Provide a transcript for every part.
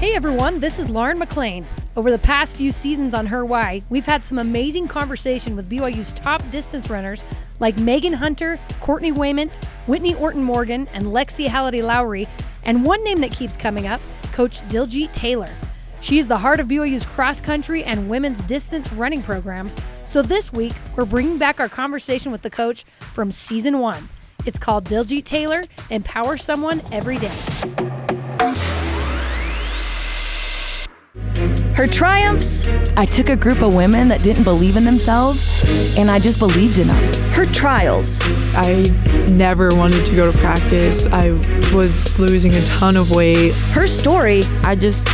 Hey everyone, this is Lauren McLean. Over the past few seasons on Her Why, we've had some amazing conversation with BYU's top distance runners like Megan Hunter, Courtney Wayment, Whitney Orton-Morgan, and Lexi Halliday-Lowry, and one name that keeps coming up, Coach Diljeet Taylor. She is the heart of BYU's cross-country and women's distance running programs, so this week we're bringing back our conversation with the coach from Season 1. It's called Diljeet Taylor, Empower Someone Every Day. Her triumphs: I took a group of women that didn't believe in themselves, and I just believed in them. Her trials: I never wanted to go to practice. I was losing a ton of weight. Her story: I just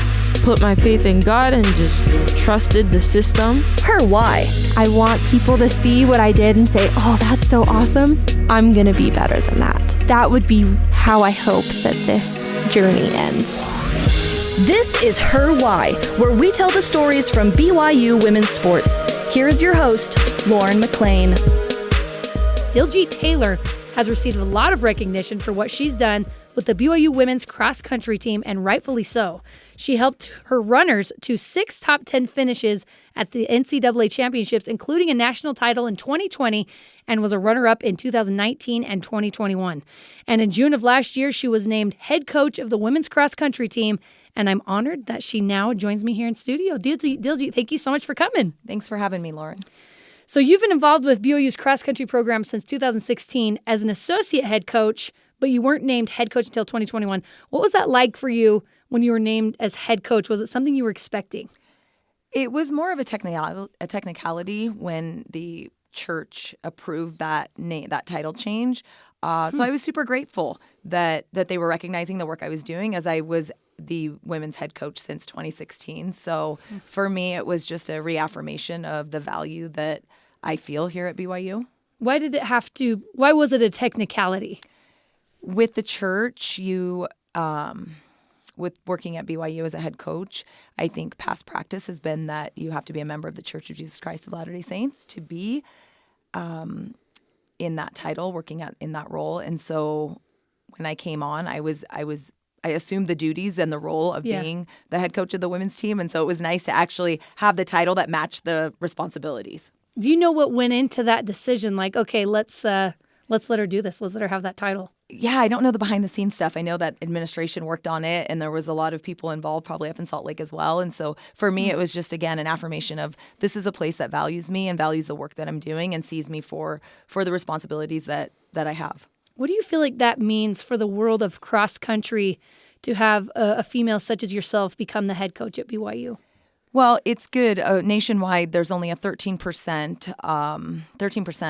put my faith in God and just trusted the system. Her why: I want people to see what I did and say, oh, that's so awesome. I'm going to be better than that. That would be how I hope that this journey ends. This is Her Why, where we tell the stories from BYU women's sports. Here's your host, Lauren McLean. Diljeet Taylor has received a lot of recognition for what she's done with the BYU women's cross-country team, and rightfully so. She helped her runners to 6 top 10 finishes at the NCAA championships, including a national title in 2020, and was a runner-up in 2019 and 2021. And in June of last year, she was named head coach of the women's cross-country team, and I'm honored that she now joins me here in studio. Diljeet, thank you so much for coming. Thanks for having me, Lauren. So you've been involved with BYU's cross-country program since 2016 as an associate head coach, but you weren't named head coach until 2021. What was that like for you when you were named as head coach? Was it something you were expecting? It was more of a technicality when the church approved that title change. So I was super grateful that they were recognizing the work I was doing, as I was the women's head coach since 2016. So for me, it was just a reaffirmation of the value that I feel here at BYU. Why was it a technicality? With the church, with working at BYU as a head coach, I think past practice has been that you have to be a member of the Church of Jesus Christ of Latter-day Saints to be in that title, working in that role. And so when I came on, I assumed the duties and the role of being the head coach of the women's team. And so it was nice to actually have the title that matched the responsibilities. Do you know what went into that decision? Like, okay, let's let her do this. Let's let her have that title. Yeah, I don't know the behind-the-scenes stuff. I know that administration worked on it, and there was a lot of people involved, probably up in Salt Lake as well. And so for me, it was just, again, an affirmation of this is a place that values me and values the work that I'm doing and sees me for the responsibilities that I have. What do you feel like that means for the world of cross-country to have a female such as yourself become the head coach at BYU? Well, it's good. Nationwide, there's only a 13%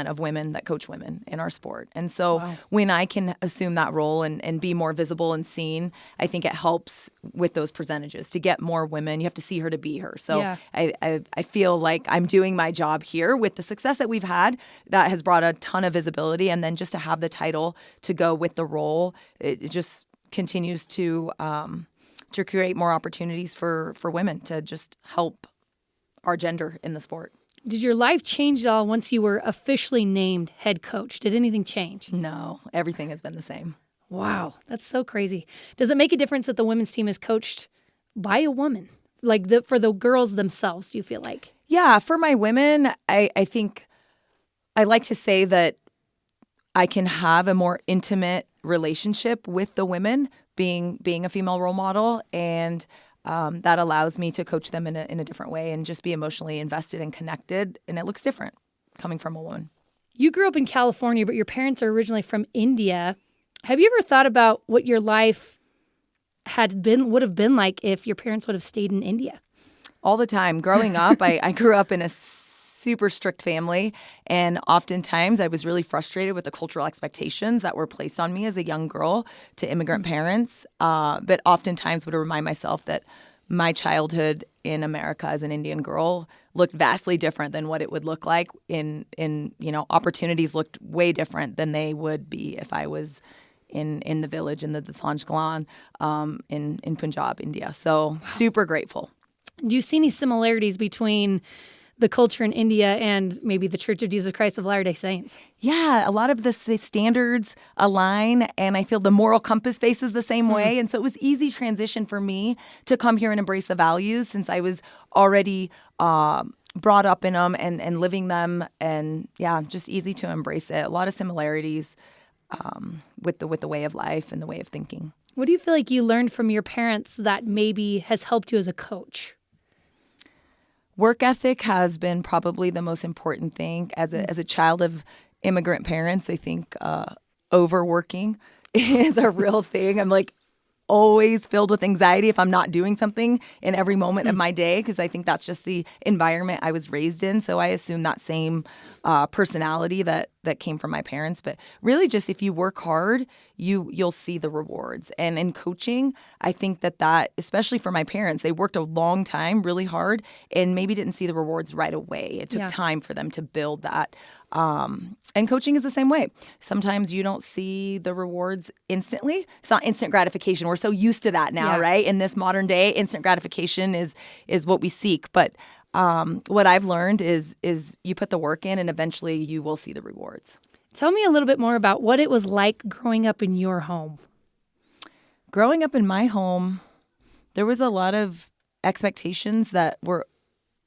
of women that coach women in our sport. And so when I can assume that role and be more visible and seen, I think it helps with those percentages. To get more women, you have to see her to be her. So I feel like I'm doing my job here with the success that we've had. That has brought a ton of visibility. And then just to have the title to go with the role, it just continues to create more opportunities for women to just help our gender in the sport. Did your life change at all once you were officially named head coach? Did anything change? No, everything has been the same. Wow, that's so crazy. Does it make a difference that the women's team is coached by a woman? Like for the girls themselves, do you feel like? Yeah, for my women, I think I like to say that I can have a more intimate relationship with the women, being a female role model, and that allows me to coach them in a different way and just be emotionally invested and connected, and it looks different coming from a woman. You grew up in California, but your parents are originally from India. Have you ever thought about what your life would have been like if your parents would have stayed in India? All the time. Growing up, I grew up in a super strict family, and oftentimes I was really frustrated with the cultural expectations that were placed on me as a young girl to immigrant parents, but oftentimes would remind myself that my childhood in America as an Indian girl looked vastly different than what it would look like in opportunities looked way different than they would be if I was in the village in the Dasanj Galan in Punjab, India. So super grateful. Do you see any similarities between the culture in India and maybe the Church of Jesus Christ of Latter-day Saints. Yeah, a lot of the standards align, and I feel the moral compass faces the same way. And so it was easy transition for me to come here and embrace the values since I was already brought up in them and living them. And yeah, just easy to embrace it. A lot of similarities with the way of life and the way of thinking. What do you feel like you learned from your parents that maybe has helped you as a coach? Work ethic has been probably the most important thing. As a child of immigrant parents, I think overworking is a real thing. I'm like always filled with anxiety if I'm not doing something in every moment of my day, because I think that's just the environment I was raised in. So I assume that same personality that came from my parents. But really just if you work hard, you'll see the rewards. And in coaching, I think that especially for my parents, they worked a long time really hard and maybe didn't see the rewards right away. It took time for them to build that. And coaching is the same way. Sometimes you don't see the rewards instantly. It's not instant gratification. We're so used to that now, right? In this modern day, instant gratification is what we seek. But what I've learned is you put the work in and eventually you will see the rewards. Tell me a little bit more about what it was like growing up in your home. Growing up in my home, there was a lot of expectations that were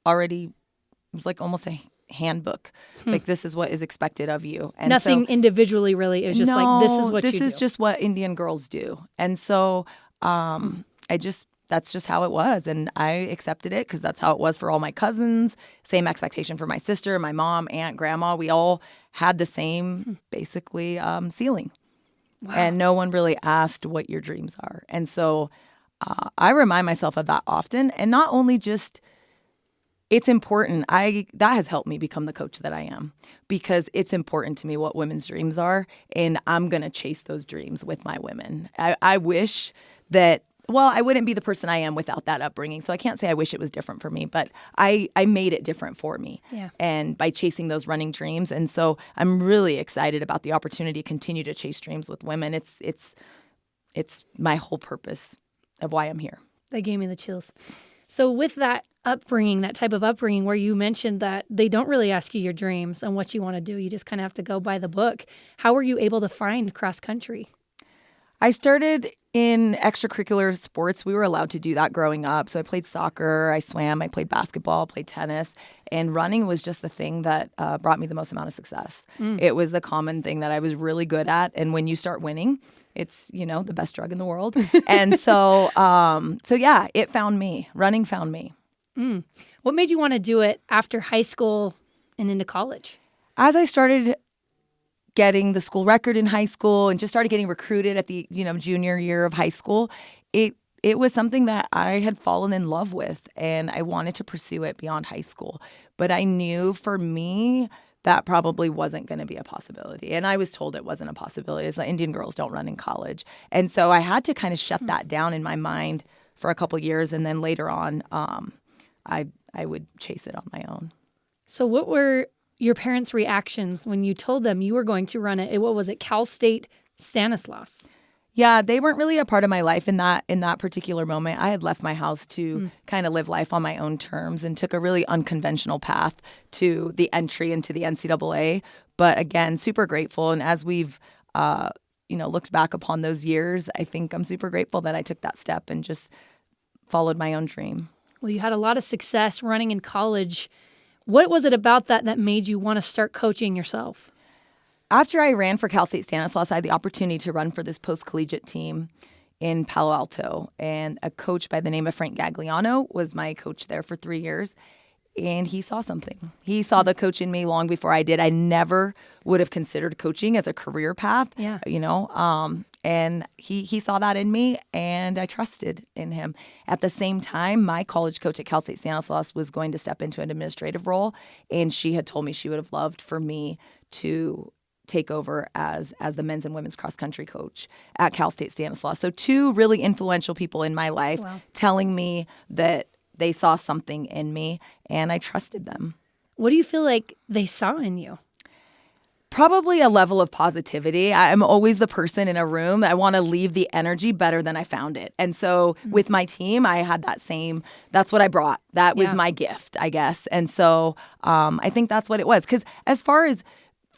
already, it was like almost a handbook. Like, this is what is expected of you. And nothing individually really. It was just like, this is what you do. This is just what Indian girls do. And so that's just how it was. And I accepted it because that's how it was for all my cousins. Same expectation for my sister, my mom, aunt, grandma. We all had the same, basically, ceiling. Wow. And no one really asked what your dreams are. And so I remind myself of that often. And not only just, it's important. That has helped me become the coach that I am, because it's important to me what women's dreams are. And I'm going to chase those dreams with my women. I wish that, well, I wouldn't be the person I am without that upbringing. So I can't say I wish it was different for me, but I made it different for me. Yeah. And by chasing those running dreams. And so I'm really excited about the opportunity to continue to chase dreams with women. It's my whole purpose of why I'm here. That gave me the chills. So with that upbringing, that type of upbringing where you mentioned that they don't really ask you your dreams and what you want to do, you just kind of have to go by the book. How were you able to find cross country? I started in extracurricular sports. We were allowed to do that growing up. So I played soccer, I swam, I played basketball, played tennis, and running was just the thing that brought me the most amount of success. It was the common thing that I was really good at. And when you start winning, it's, the best drug in the world. And so yeah, it found me. Running found me. What made you want to do it after high school and into college? As I started getting the school record in high school and just started getting recruited at the junior year of high school, it was something that I had fallen in love with, and I wanted to pursue it beyond high school. But I knew for me that probably wasn't going to be a possibility, and I was told it wasn't a possibility. It's like Indian girls don't run in college, and so I had to kind of shut that down in my mind for a couple years, and then later on, I would chase it on my own. So what were your parents' reactions when you told them you were going to run it? What was it, Cal State Stanislaus? Yeah, they weren't really a part of my life in that particular moment. I had left my house to kind of live life on my own terms and took a really unconventional path to the entry into the NCAA. But again, super grateful. And as we've looked back upon those years, I think I'm super grateful that I took that step and just followed my own dream. Well, you had a lot of success running in college. What was it about that made you want to start coaching yourself? After I ran for Cal State Stanislaus, I had the opportunity to run for this post-collegiate team in Palo Alto. And a coach by the name of Frank Gagliano was my coach there for 3 years. And he saw something. He saw the coach in me long before I did. I never would have considered coaching as a career path, and he saw that in me, and I trusted in him. At the same time, my college coach at Cal State Stanislaus was going to step into an administrative role, and she had told me she would have loved for me to take over as the men's and women's cross country coach at Cal State Stanislaus. So 2 really influential people in my life telling me that they saw something in me, and I trusted them. What do you feel like they saw in you? Probably a level of positivity. I'm always the person in a room that I want to leave the energy better than I found it. And so with my team, I had that's what I brought. That was my gift, I guess. And so I think that's what it was. Because as far as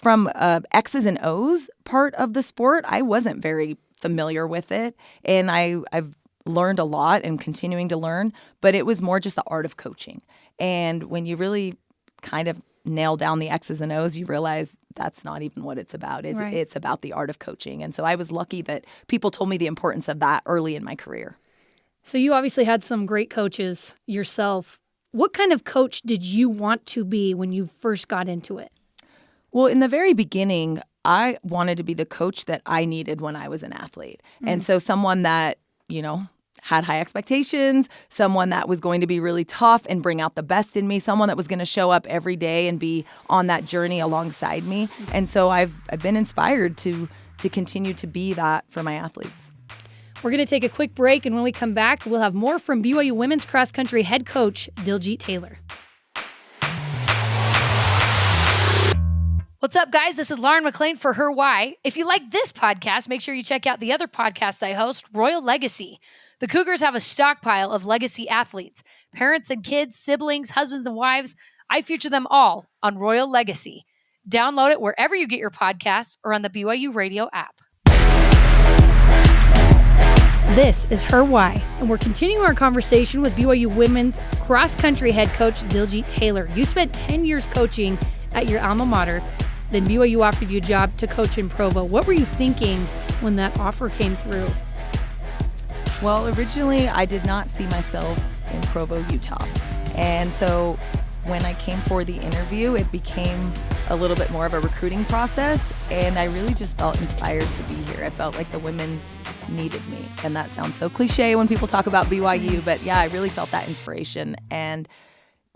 from X's and O's part of the sport, I wasn't very familiar with it. And I've learned a lot and continuing to learn, but it was more just the art of coaching. And when you really kind of nail down the X's and O's, you realize that's not even what it's about. It's about the art of coaching. And so I was lucky that people told me the importance of that early in my career. So you obviously had some great coaches yourself. What kind of coach did you want to be when you first got into it? Well, in the very beginning, I wanted to be the coach that I needed when I was an athlete. And so someone that, had high expectations, someone that was going to be really tough and bring out the best in me, someone that was going to show up every day and be on that journey alongside me. And so I've been inspired to continue to be that for my athletes. We're going to take a quick break, and when we come back, we'll have more from BYU women's cross country head coach Diljeet Taylor. What's up, guys? This is Lauren McLean for Her Why. If you like this podcast, make sure you check out the other podcasts I host, Royal Legacy. The Cougars have a stockpile of legacy athletes, parents and kids, siblings, husbands and wives. I feature them all on Royal Legacy. Download it wherever you get your podcasts or on the BYU Radio app. This is Her Why, and we're continuing our conversation with BYU women's cross-country head coach Diljeet Taylor. You spent 10 years coaching at your alma mater, then BYU offered you a job to coach in Provo. What were you thinking when that offer came through? Well, originally, I did not see myself in Provo, Utah. And so when I came for the interview, it became a little bit more of a recruiting process. And I really just felt inspired to be here. I felt like the women needed me. And that sounds so cliche when people talk about BYU. But yeah, I really felt that inspiration and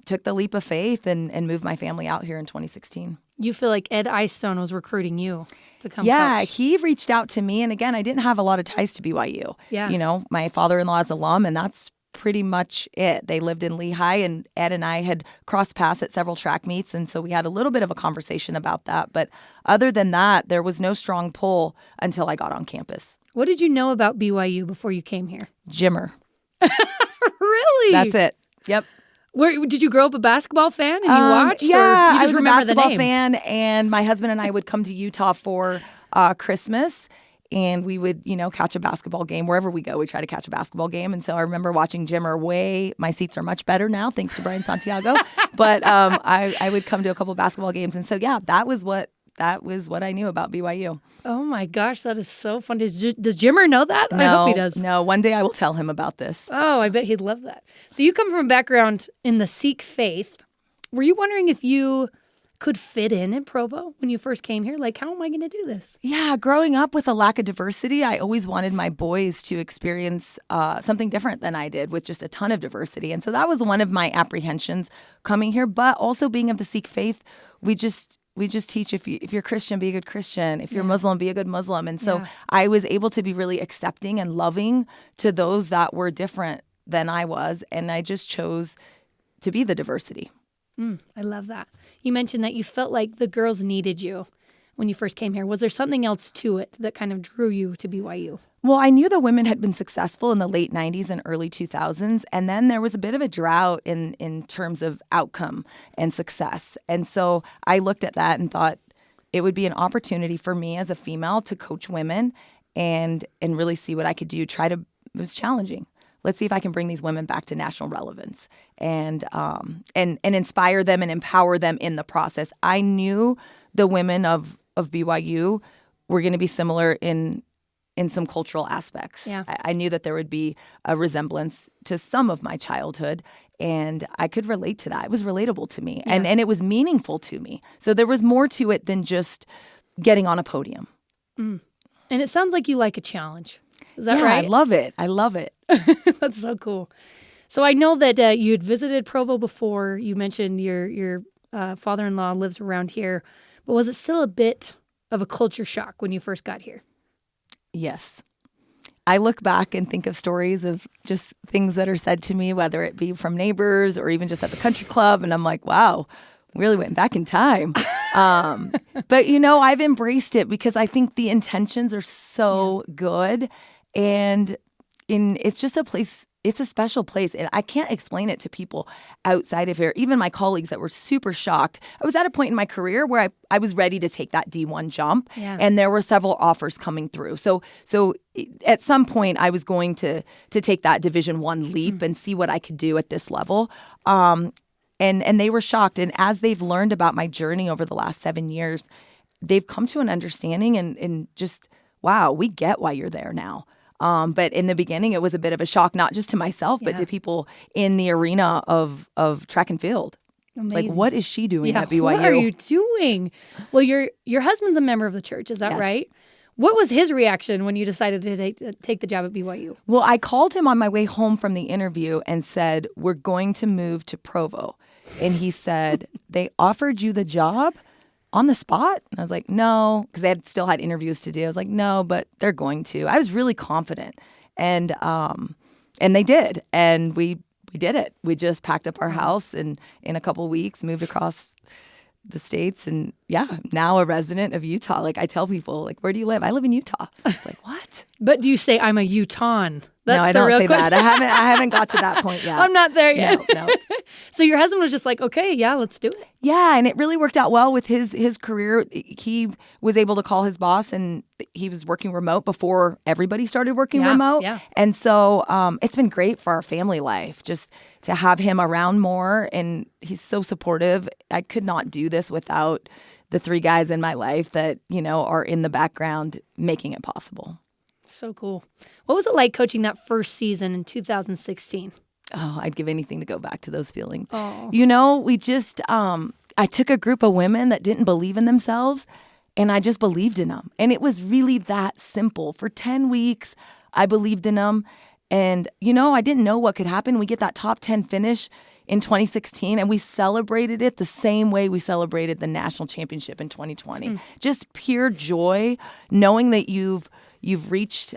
took the leap of faith and moved my family out here in 2016. You feel like Ed Eyestone was recruiting you to come Yeah, coach. he reached out to me. And again, I didn't have a lot of ties to BYU. Yeah. My father-in-law is alum, and that's pretty much it. They lived in Lehigh, and Ed and I had crossed paths at several track meets. And so we had a little bit of a conversation about that. But other than that, there was no strong pull until I got on campus. What did you know about BYU before you came here? Jimmer. Really? That's it. Yep. Did you grow up a basketball fan and you watched? Yeah, or you just I was a remember the basketball name? fan, and my husband and I would come to Utah for Christmas, and we would, catch a basketball game. Wherever we go, we try to catch a basketball game. And so I remember watching Jimmer my seats are much better now, thanks to Brian Santiago. But I would come to a couple basketball games. And so, yeah, that was what I knew about BYU. Oh, my gosh, that is so fun. Does Jimmer know that? No, I hope he does. No, one day I will tell him about this. Oh, I bet he'd love that. So you come from a background in the Sikh faith. Were you wondering if you could fit in Provo when you first came here? Like, how am I going to do this? Yeah, growing up with a lack of diversity, I always wanted my boys to experience something different than I did with just a ton of diversity. And so that was one of my apprehensions coming here. But also being of the Sikh faith, we just teach if you're Christian, be a good Christian. If you're Muslim, be a good Muslim. And so I was able to be really accepting and loving to those that were different than I was. And I just chose to be the diversity. I love that. You mentioned that you felt like the girls needed you when you first came here. Was there something else to it that kind of drew you to BYU? Well, I knew the women had been successful in the late 90s and early 2000s, and then there was a bit of a drought in terms of outcome and success. And so I looked at that and thought it would be an opportunity for me as a female to coach women and really see what I could do. It was challenging. Let's see if I can bring these women back to national relevance and inspire them and empower them in the process. I knew the women of BYU were going to be similar in some cultural aspects. Yeah. I knew that there would be a resemblance to some of my childhood, and I could relate to that. It was relatable to me, and it was meaningful to me. So there was more to it than just getting on a podium. And it sounds like you like a challenge. Is that right? I love it. I love it. That's so cool. So I know that you had visited Provo before. You mentioned your father-in-law lives around here. But was it still a bit of a culture shock when you first got here? Yes. I look back and think of stories of just things that are said to me, whether it be from neighbors or even just at the country club. And I'm like, wow, really went back in time. But, I've embraced it because I think the intentions are so good. And it's just a place, it's a special place. And I can't explain it to people outside of here, even my colleagues that were super shocked. I was at a point in my career where I was ready to take that D1 jump. Yeah. And there were several offers coming through. So at some point, I was going to take that Division I leap and see what I could do at this level. And they were shocked. And as they've learned about my journey over the last 7 years, they've come to an understanding and just, wow, we get why you're there now. But in the beginning, it was a bit of a shock, not just to myself, but to people in the arena of track and field. Amazing. Like, what is she doing at BYU? What are you doing? Well, your husband's a member of the church. Is that right? What was his reaction when you decided to take the job at BYU? Well, I called him on my way home from the interview and said, we're going to move to Provo. And he said, they offered you the job on the spot? And I was like, no, because they still had interviews to do. I was like, no, but they're going to. I was really confident. And they did. And we did it. We just packed up our house and in a couple of weeks moved across the States, and now a resident of Utah. Like, I tell people, like, where do you live? I live in Utah. It's like, what? But do you say I'm a Utahn? That's no, I don't say question. That. I haven't got to that point yet. I'm not there yet. No. So your husband was just like, okay, yeah, let's do it. Yeah, and it really worked out well with his career. He was able to call his boss, and he was working remote before everybody started working remote. Yeah. And so it's been great for our family life just to have him around more, and he's so supportive. I could not do this without the three guys in my life that, are in the background making it possible. So cool. What was it like coaching that first season in 2016? Oh, I'd give anything to go back to those feelings. Oh. We just, I took a group of women that didn't believe in themselves, and I just believed in them. And it was really that simple. For 10 weeks, I believed in them. And, I didn't know what could happen. We get that top 10 finish in 2016, and we celebrated it the same way we celebrated the national championship in 2020. Just pure joy, knowing that you've reached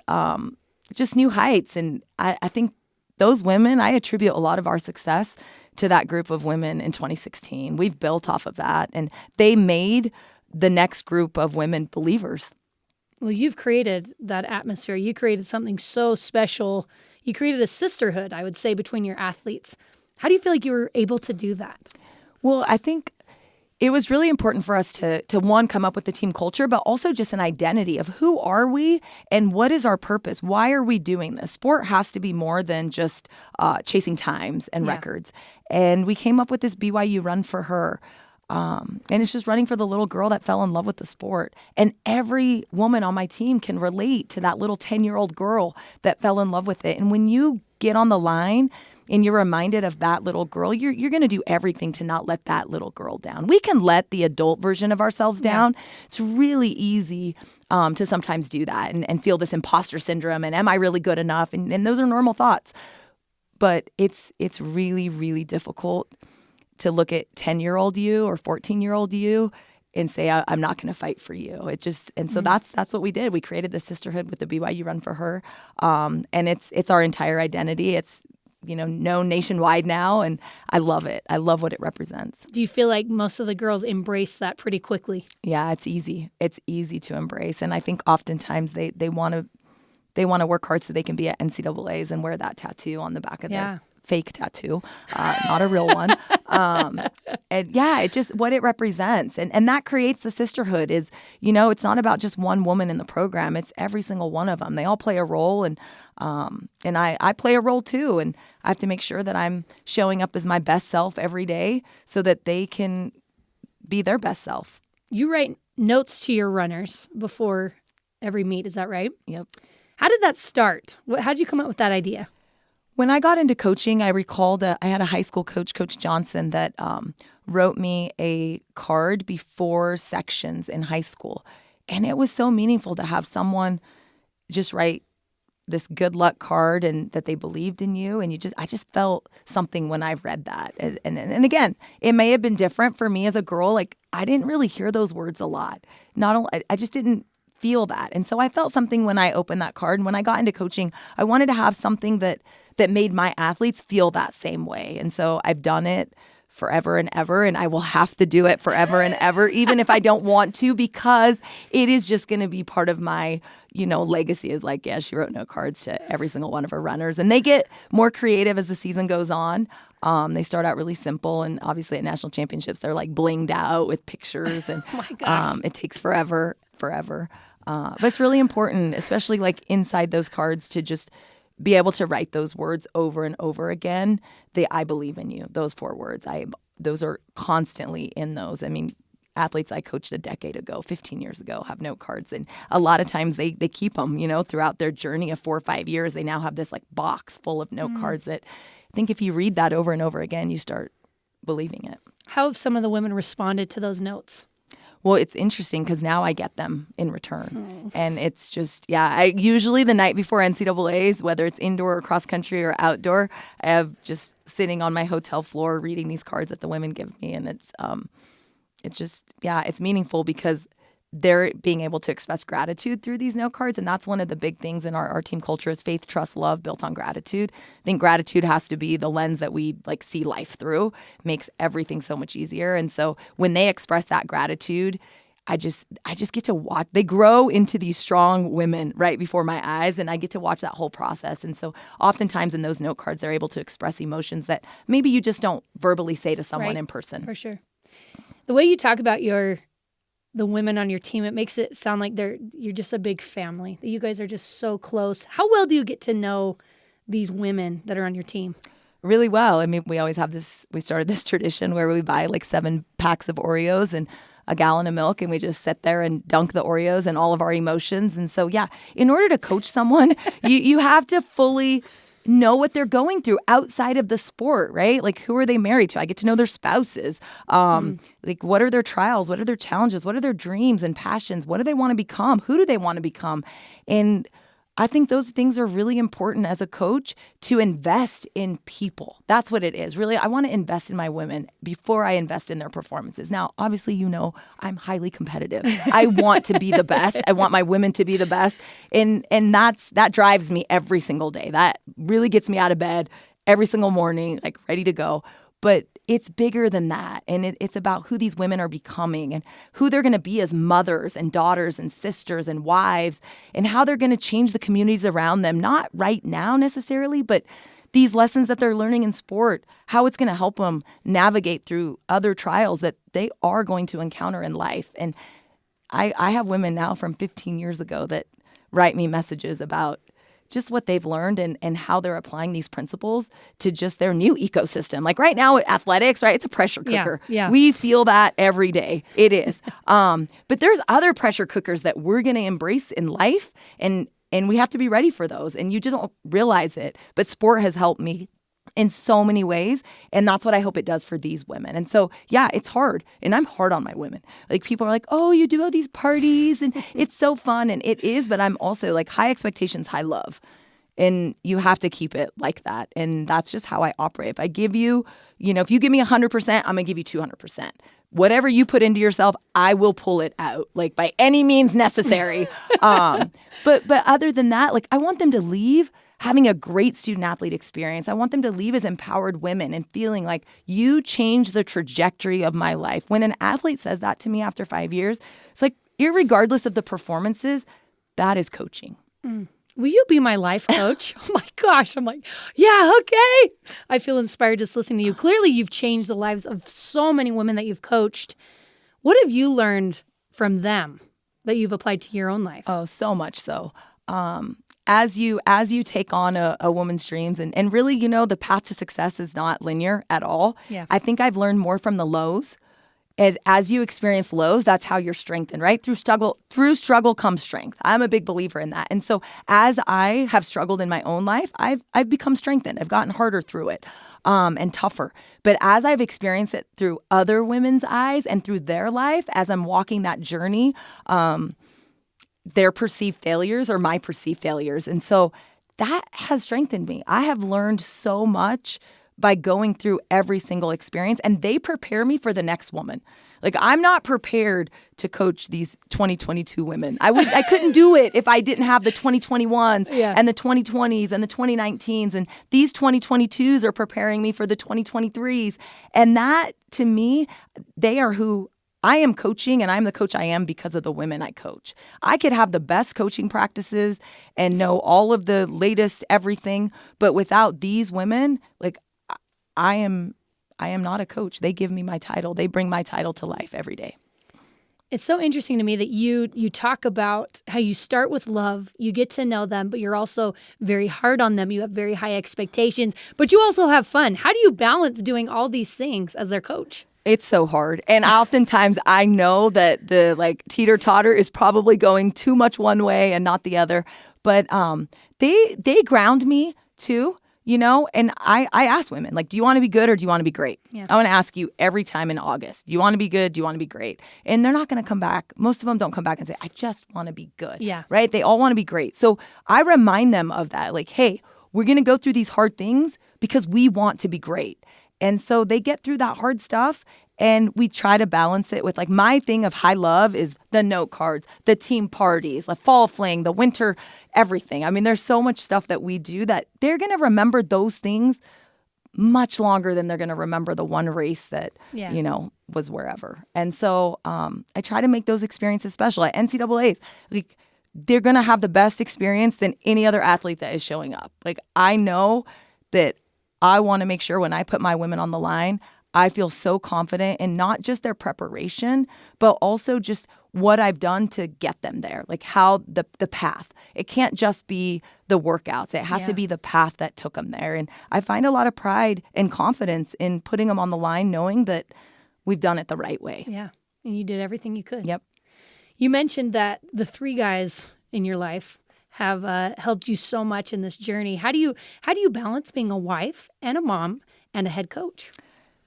just new heights. And I think those women, I attribute a lot of our success to that group of women in 2016. We've built off of that, and they made the next group of women believers. Well, you've created that atmosphere. You created something so special. You created a sisterhood, I would say, between your athletes. How do you feel like you were able to do that? Well, I think it was really important for us to one, come up with the team culture, but also just an identity of who are we and what is our purpose? Why are we doing this? Sport has to be more than just chasing times and records. And we came up with this BYU Run for Her. And it's just running for the little girl that fell in love with the sport. And every woman on my team can relate to that little 10-year-old girl that fell in love with it. And when you get on the line and you're reminded of that little girl, you're going to do everything to not let that little girl down. We can let the adult version of ourselves down. Yes. It's really easy to sometimes do that and feel this imposter syndrome and am I really good enough? And those are normal thoughts. But it's really, really difficult to look at 10-year-old you or 14-year-old you and say, I'm not going to fight for you. So that's what we did. We created the sisterhood with the BYU Run for Her. And it's our entire identity. It's, known nationwide now, and I love it. I love what it represents. Do you feel like most of the girls embrace that pretty quickly? Yeah, it's easy. It's easy to embrace. And I think oftentimes they want to work hard so they can be at NCAAs and wear that tattoo on the back of their fake tattoo, not a real one. It's just what it represents. And that creates the sisterhood is, it's not about just one woman in the program. It's every single one of them. They all play a role. And I play a role too. And I have to make sure that I'm showing up as my best self every day so that they can be their best self. You write notes to your runners before every meet. Is that right? Yep. How did that start? How did you come up with that idea? When I got into coaching, I recalled I had a high school coach, Coach Johnson, that wrote me a card before sections in high school. And it was so meaningful to have someone just write this good luck card and that they believed in you. And I just felt something when I read that. And again, it may have been different for me as a girl. Like, I didn't really hear those words a lot. I just didn't feel that. And so I felt something when I opened that card. And when I got into coaching, I wanted to have something that made my athletes feel that same way. And so I've done it forever and ever, and I will have to do it forever and ever, even if I don't want to, because it is just going to be part of my, legacy is like, yeah, she wrote note cards to every single one of her runners. And they get more creative as the season goes on. They start out really simple, and obviously at national championships, they're like blinged out with pictures, and oh my gosh. It takes forever. But it's really important, especially like inside those cards, to just be able to write those words over and over again. I believe in you, those 4 words. Those are constantly in those. I mean, athletes I coached a decade ago, 15 years ago, have note cards. And a lot of times they keep them, throughout their journey of 4 or 5 years. They now have this like box full of note cards that I think if you read that over and over again, you start believing it. How have some of the women responded to those notes? Well, it's interesting because now I get them in return. And it's just, I usually the night before NCAAs, whether it's indoor or cross country or outdoor, I have just sitting on my hotel floor reading these cards that the women give me. And it's just, it's meaningful because they're being able to express gratitude through these note cards. And that's one of the big things in our team culture is faith, trust, love built on gratitude. I think gratitude has to be the lens that we like see life through. Makes everything so much easier. And so when they express that gratitude, I just get to watch. They grow into these strong women right before my eyes, and I get to watch that whole process. And so oftentimes in those note cards, they're able to express emotions that maybe you just don't verbally say to someone in person. For sure. The way you talk about the women on your team, it makes it sound like you're just a big family. You guys are just so close. How well do you get to know these women that are on your team? Really well. I mean, we always have we started this tradition where we buy like 7 packs of Oreos and a gallon of milk, and we just sit there and dunk the Oreos and all of our emotions. And so, in order to coach someone, you have to fully know what they're going through outside of the sport, right? Like, who are they married to? I get to know their spouses. Like, what are their trials? What are their challenges? What are their dreams and passions? What do they want to become? Who do they want to become? And I think those things are really important as a coach, to invest in people. That's what it is. Really, I want to invest in my women before I invest in their performances. Now, obviously, I'm highly competitive. I want to be the best. I want my women to be the best. And that drives me every single day. That really gets me out of bed every single morning, like ready to go. But it's bigger than that. And it's about who these women are becoming and who they're going to be as mothers and daughters and sisters and wives, and how they're going to change the communities around them. Not right now necessarily, but these lessons that they're learning in sport, how it's going to help them navigate through other trials that they are going to encounter in life. And I have women now from 15 years ago that write me messages about just what they've learned and how they're applying these principles to just their new ecosystem. Like right now with athletics, right? It's a pressure cooker. Yeah. We feel that every day. It is. But there's other pressure cookers that we're going to embrace in life, and we have to be ready for those. And you just don't realize it. But sport has helped me in so many ways. And that's what I hope it does for these women. And so, it's hard. And I'm hard on my women. Like, people are like, oh, you do all these parties and it's so fun. And it is, but I'm also like, high expectations, high love. And you have to keep it like that. And that's just how I operate. If I give you, if you give me 100%, I'm going to give you 200%. Whatever you put into yourself, I will pull it out, like by any means necessary. But other than that, like, I want them to leave having a great student-athlete experience. I want them to leave as empowered women and feeling like, you changed the trajectory of my life. When an athlete says that to me after 5 years, it's like, irregardless of the performances, that is coaching. Will you be my life coach? Oh my gosh. I'm like, yeah, okay. I feel inspired just listening to you. Clearly, you've changed the lives of so many women that you've coached. What have you learned from them that you've applied to your own life? Oh, so much so. As you take on a woman's dreams, and really, the path to success is not linear at all. Yes. I think I've learned more from the lows. As you experience lows, that's how you're strengthened, right? Through struggle comes strength. I'm a big believer in that. And so as I have struggled in my own life, I've become strengthened. I've gotten harder through it, and tougher. But as I've experienced it through other women's eyes and through their life, as I'm walking that journey, their perceived failures or my perceived failures. And so that has strengthened me. I have learned so much by going through every single experience, and they prepare me for the next woman. Like, I'm not prepared to coach these 2022 women. I couldn't do it if I didn't have the 2021s and the 2020s and the 2019s. And these 2022s are preparing me for the 2023s. And that, to me, they are who I am coaching, and I'm the coach I am because of the women I coach. I could have the best coaching practices and know all of the latest everything, but without these women, like, I am not a coach. They give me my title. They bring my title to life every day. It's so interesting to me that you talk about how you start with love, you get to know them, but you're also very hard on them. You have very high expectations, but you also have fun. How do you balance doing all these things as their coach? It's so hard. And oftentimes I know that the teeter-totter is probably going too much one way and not the other. But they ground me too. And I ask women, do you want to be good or do you want to be great? Yeah. I want to ask you every time in August, do you want to be good? Do you want to be great? And they're not going to come back. Most of them don't come back and say, I just want to be good. Yeah. Right? They all want to be great. So I remind them of that. Hey, we're going to go through these hard things because we want to be great. And so they get through that hard stuff. And we try to balance it with my thing of high love is the note cards, the team parties, the fall fling, the winter, everything. I mean, there's so much stuff that we do that they're going to remember those things much longer than they're going to remember the one race that, was wherever. And so I try to make those experiences special. At NCAAs, they're going to have the best experience than any other athlete that is showing up. I know that I want to make sure when I put my women on the line, I feel so confident in not just their preparation, but also just what I've done to get them there, how the path. It can't just be the workouts. It has to be the path that took them there. And I find a lot of pride and confidence in putting them on the line, knowing that we've done it the right way. Yeah, and you did everything you could. Yep. You mentioned that the three guys in your life have helped you so much in this journey. How do you balance being a wife and a mom and a head coach?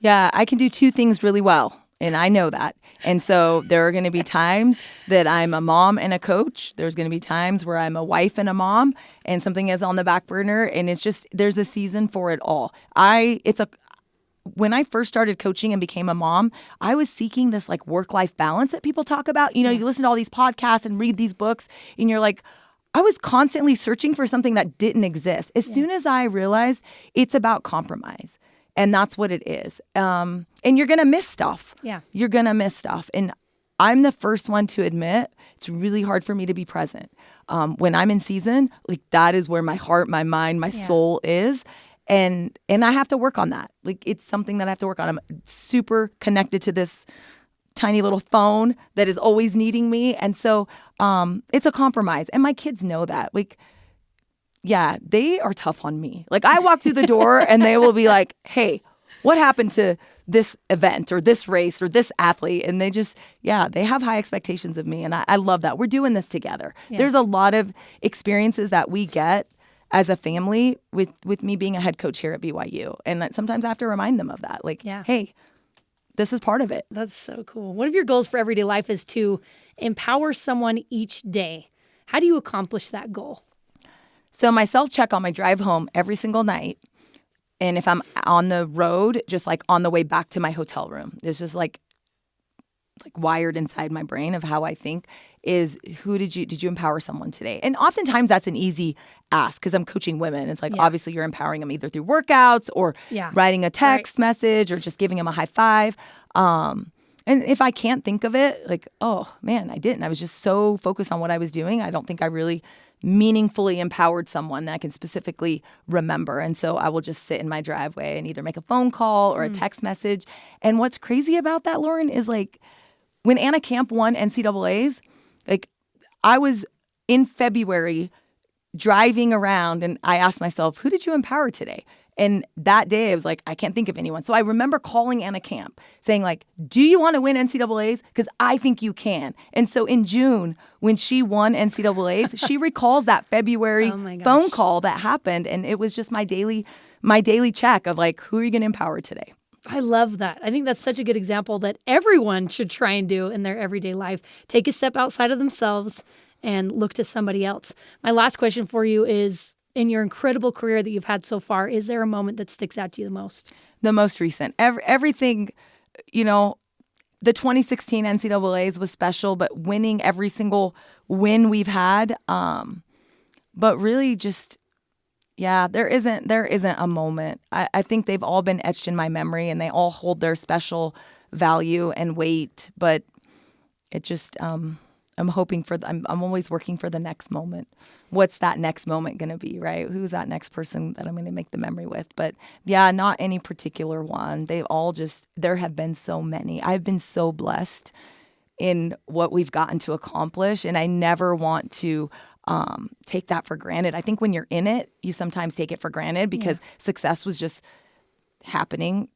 Yeah, I can do two things really well, and I know that. And so there are going to be times that I'm a mom and a coach. There's going to be times where I'm a wife and a mom, and something is on the back burner, and it's just there's a season for it all. When I first started coaching and became a mom, I was seeking this work-life balance that people talk about. You listen to all these podcasts and read these books, and you're I was constantly searching for something that didn't exist. As soon as I realized it's about compromise. And that's what it is. And you're going to miss stuff. Yeah. You're going to miss stuff. And I'm the first one to admit it's really hard for me to be present. When I'm in season, that is where my heart, my mind, my soul is. And I have to work on that. It's something that I have to work on. I'm super connected to this tiny little phone that is always needing me. And so it's a compromise. And my kids know that. Yeah, they are tough on me. I walk through the door and they will be like, hey, what happened to this event or this race or this athlete? And they just, they have high expectations of me. And I love that. We're doing this together. Yeah. There's a lot of experiences that we get as a family with me being a head coach here at BYU. And sometimes I have to remind them of that. Hey, this is part of it. That's so cool. One of your goals for everyday life is to empower someone each day. How do you accomplish that goal? So my self-check on my drive home every single night, and if I'm on the road, just on the way back to my hotel room, there's just wired inside my brain of how I think is, did you empower someone today? And oftentimes that's an easy ask because I'm coaching women. It's obviously you're empowering them either through workouts or writing a text message or just giving them a high five. And if I can't think of it, oh man, I didn't. I was just so focused on what I was doing. I don't think I really meaningfully empowered someone that I can specifically remember. And so I will just sit in my driveway and either make a phone call or a text message. And what's crazy about that, Lauren, is when Anna Camp won NCAAs, I was in February driving around and I asked myself, who did you empower today? And that day I was I can't think of anyone. So I remember calling Anna Camp saying do you want to win NCAAs? Because I think you can. And so in June, when she won NCAAs, she recalls that February phone call that happened. And it was just my daily check of who are you going to empower today? I love that. I think that's such a good example that everyone should try and do in their everyday life. Take a step outside of themselves and look to somebody else. My last question for you is in your incredible career that you've had so far, is there a moment that sticks out to you the most? The most recent. Everything, the 2016 NCAAs was special, but winning every single win we've had. But really just, there isn't a moment. I think they've all been etched in my memory, and they all hold their special value and weight. But it just, I'm hoping for, I'm always working for the next moment. What's that next moment going to be, right? Who's that next person that I'm going to make the memory with? But not any particular one. They've all there have been so many. I've been so blessed in what we've gotten to accomplish, and I never want to take that for granted. I think when you're in it, you sometimes take it for granted because success was just happening.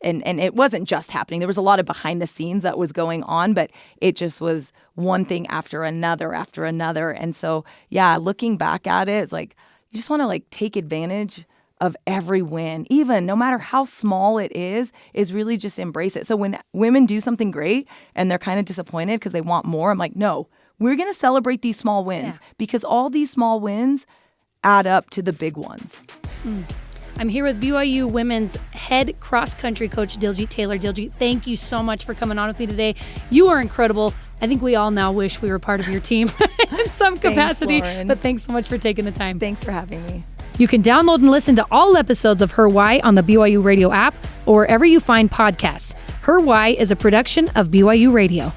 And it wasn't just happening. There was a lot of behind the scenes that was going on, but it just was one thing after another. And so, looking back at it, it's like, you just want to take advantage of every win, even no matter how small it is really just embrace it. So when women do something great and they're kind of disappointed because they want more, I'm like, no, we're going to celebrate these small wins because all these small wins add up to the big ones. I'm here with BYU women's head cross-country coach, Diljeet Taylor. Diljeet, thank you so much for coming on with me today. You are incredible. I think we all now wish we were part of your team in some capacity. Thanks, but thanks so much for taking the time. Thanks for having me. You can download and listen to all episodes of Her Why on the BYU Radio app or wherever you find podcasts. Her Why is a production of BYU Radio.